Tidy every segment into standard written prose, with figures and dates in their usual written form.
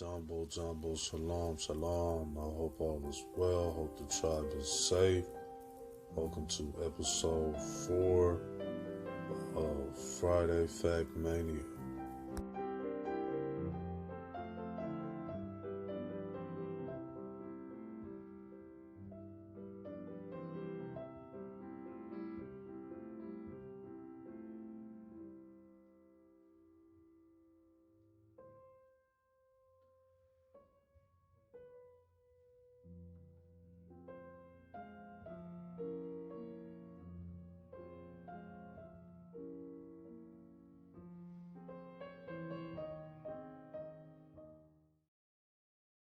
Jumbo, Jumbo, Shalom, Shalom. I hope all is well. Hope the tribe is safe. Welcome to episode 4 of Friday Fact Mania.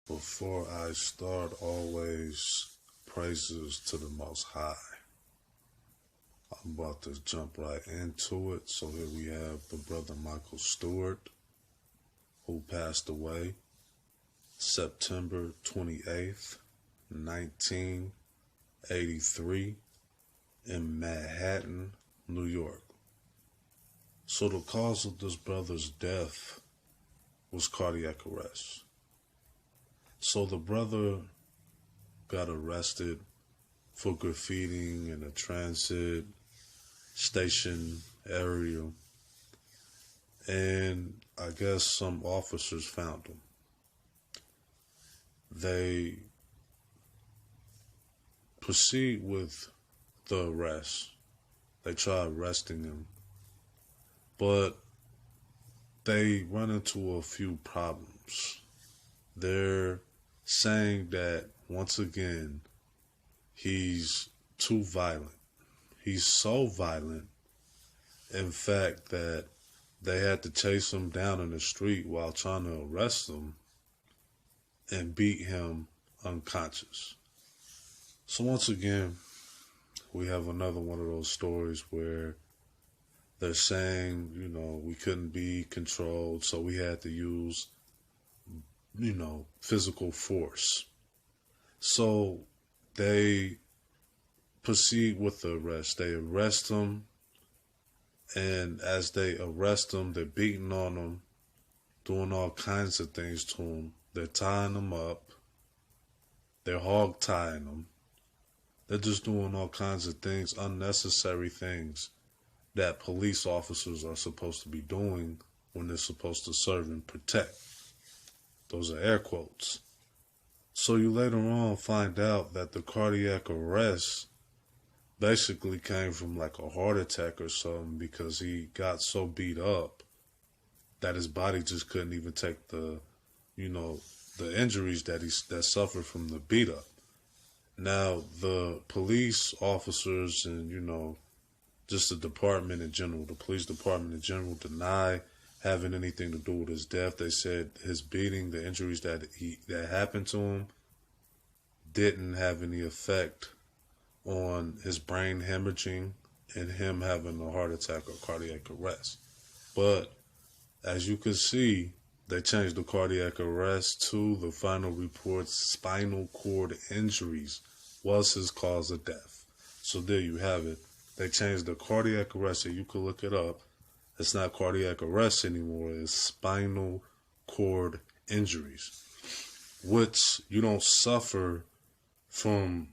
Before I start, always praises to the Most High. I'm about to jump right into it. So here we have the brother Michael Stewart, who passed away September 28th, 1983 in Manhattan, New York. So the cause of this brother's death was cardiac arrest. So the brother got arrested for graffitiing in a transit station area, and I guess some officers found him. They proceed with the arrest. They try arresting him, but they run into a few problems. They're saying that, once again, he's too violent. He's so violent, in fact, that they had to chase him down in the street while trying to arrest him and beat him unconscious. So once again, we have another one of those stories where they're saying, we couldn't be controlled, so we had to use physical force. So they proceed with the arrest. They arrest him, and as they arrest him, they're beating on him, doing all kinds of things to him. They're tying him up. They're hog tying him. They're just doing all kinds of things, unnecessary things that police officers are supposed to be doing when they're supposed to serve and protect. Those are air quotes. So you later on find out that the cardiac arrest basically came from like a heart attack or something, because he got so beat up that his body just couldn't even take the injuries that that suffered from the beat up. Now the police officers and just the department in general, the police department in general, deny having anything to do with his death. They said his beating, the injuries that happened to him, didn't have any effect on his brain hemorrhaging and him having a heart attack or cardiac arrest. But as you can see, they changed the cardiac arrest to the final report. Spinal cord injuries was his cause of death. So there you have it. They changed the cardiac arrest, and you can look it up. It's not cardiac arrest anymore. It's spinal cord injuries, which you don't suffer from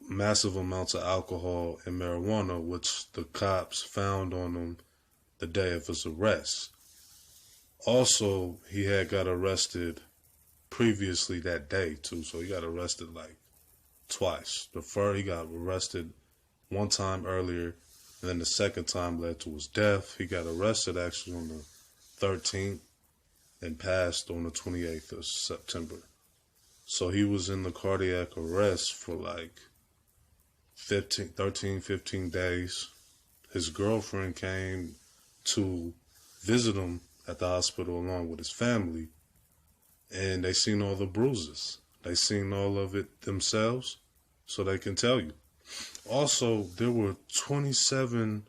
massive amounts of alcohol and marijuana, which the cops found on him the day of his arrest. Also, he had got arrested previously that day too, so he got arrested like twice. The first, he got arrested one time earlier, and then the second time led to his death. He got arrested actually on the 13th and passed on the 28th of September. So he was in the cardiac arrest for like 15 days. His girlfriend came to visit him at the hospital along with his family, and they seen all the bruises. They seen all of it themselves, so they can tell you. Also, there were 27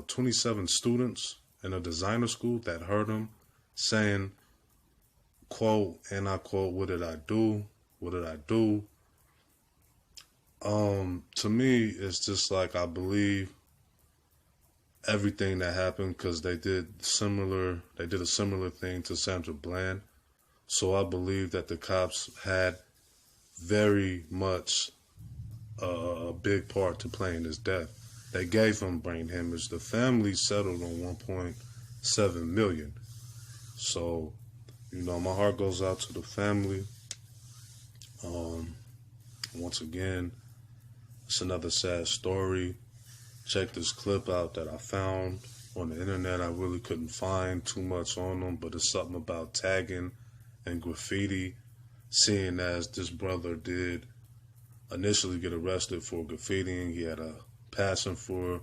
27 students in a designer school that heard him saying, quote, and I quote, "What did I do? What did I do?" To me, it's just like, I believe everything that happened because they did a similar thing to Sandra Bland. So I believe that the cops had very much a big part to play in his death. They gave him brain hemorrhage. The family settled on 1.7 million. So, you know, my heart goes out to the family. Once again, it's another sad story. Check this clip out that I found on the internet. I really couldn't find too much on them, but it's something about tagging and graffiti, seeing as this brother did initially get arrested for graffitiing. He had a passion for,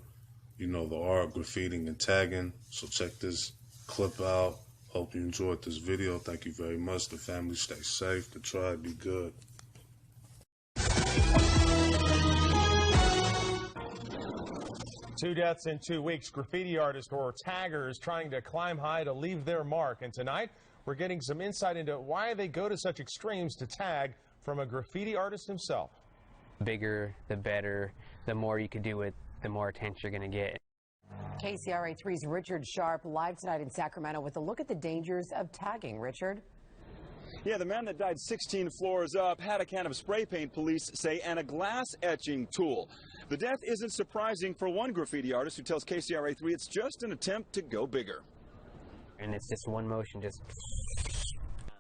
you know, the art, graffitiing and tagging. So check this clip out. Hope you enjoyed this video. Thank you very much. The family stay safe. The tribe be good. Two deaths in 2 weeks. Graffiti artists or taggers trying to climb high to leave their mark. And tonight, we're getting some insight into why they go to such extremes to tag from a graffiti artist himself. Bigger, the better. The more you can do it, the more attention you're going to get. KCRA 3's Richard Sharp live tonight in Sacramento with a look at the dangers of tagging. Richard? Yeah, the man that died 16 floors up had a can of spray paint, police say, and a glass etching tool. The death isn't surprising for one graffiti artist who tells KCRA 3 it's just an attempt to go bigger. And it's just one motion, just...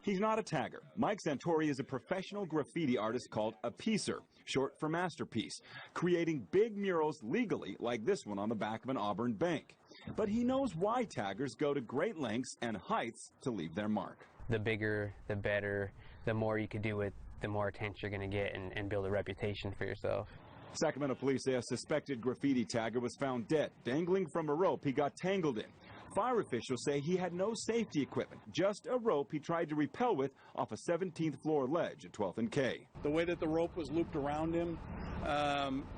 He's not a tagger. Mike Santori is a professional graffiti artist called a piecer, short for masterpiece, creating big murals legally like this one on the back of an Auburn bank. But he knows why taggers go to great lengths and heights to leave their mark. The bigger, the better. The more you can do it, the more attention you're going to get and build a reputation for yourself. Sacramento police say a suspected graffiti tagger was found dead, dangling from a rope he got tangled in. Fire officials say he had no safety equipment, just a rope he tried to rappel with off a 17th floor ledge at 12th and K. The way that the rope was looped around him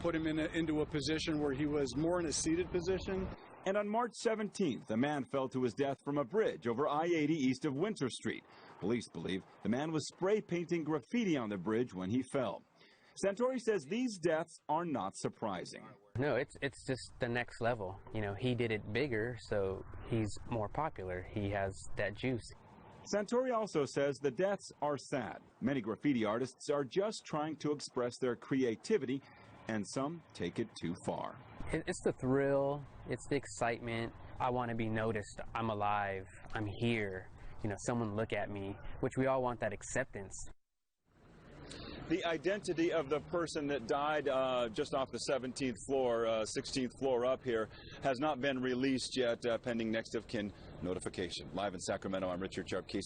put him into a position where he was more in a seated position. And on March 17th, a man fell to his death from a bridge over I-80 east of Winter Street. Police believe the man was spray painting graffiti on the bridge when he fell. Santori says these deaths are not surprising. No, it's just the next level. You know, he did it bigger, so he's more popular. He has that juice. Santori also says the deaths are sad. Many graffiti artists are just trying to express their creativity, and some take it too far. It's the thrill, it's the excitement. I want to be noticed. I'm alive. I'm here. You know, someone look at me, which we all want that acceptance. The identity of the person that died just off the 17th floor, 16th floor up here, has not been released yet, pending next of kin notification. Live in Sacramento, I'm Richard Sharp, KC.